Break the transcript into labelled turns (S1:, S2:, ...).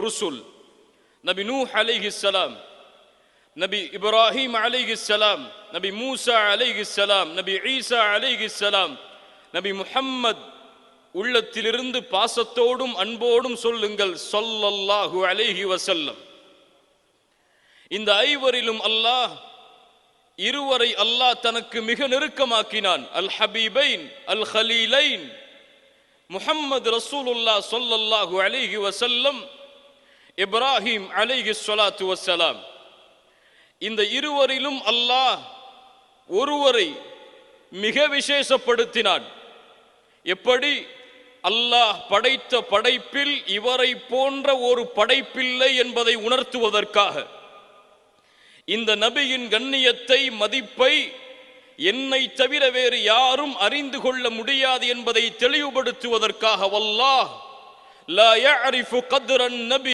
S1: ருசுல். நபி நூஹ் அலைஹிஸ்ஸலாம், நபி இப்ராஹிம் அலைஹிஸ்ஸலாம், நபி மூசா அலைஹிஸ்ஸலாம், நபி ஈசா அலைஹிஸ்ஸலாம், நபி முஹம்மத் உள்ளத்திலிருந்து பாசத்தோடும் அன்போடும் சொல்லுங்கள் ஸல்லல்லாஹு அலைஹி வஸல்லம். இந்த ஐவரிலும் அல்லாஹ் இருவரை அல்லாஹ் தனக்கு மிக நெருக்கமாக்கினான். அல் ஹபீபைன் அல் ஹலீலைன், முஹம்மது ரசூலுல்லாஹ் ஸல்லல்லாஹு அலைஹி வஸல்லம், இப்ராஹிம் அலைஹி ஸலாத்து வஸ்ஸலாம். இந்த இருவரிலும் அல்லாஹ் ஒருவரை மிக விசேஷப்படுத்தினான். எப்படி? அல்லாஹ் படைத்த படைப்பில் இவரை போன்ற ஒரு படைப்பில்லை என்பதை உணர்த்துவதற்காக, இந்த நபியின் கண்ணியத்தை மதிப்பை என்னை தவிர வேறு யாரும் அறிந்து கொள்ள முடியாது என்பதை தெளிவுபடுத்துவதற்காக, வல்லாஹ் லா யஅரிஃபு கத்ரன் நபி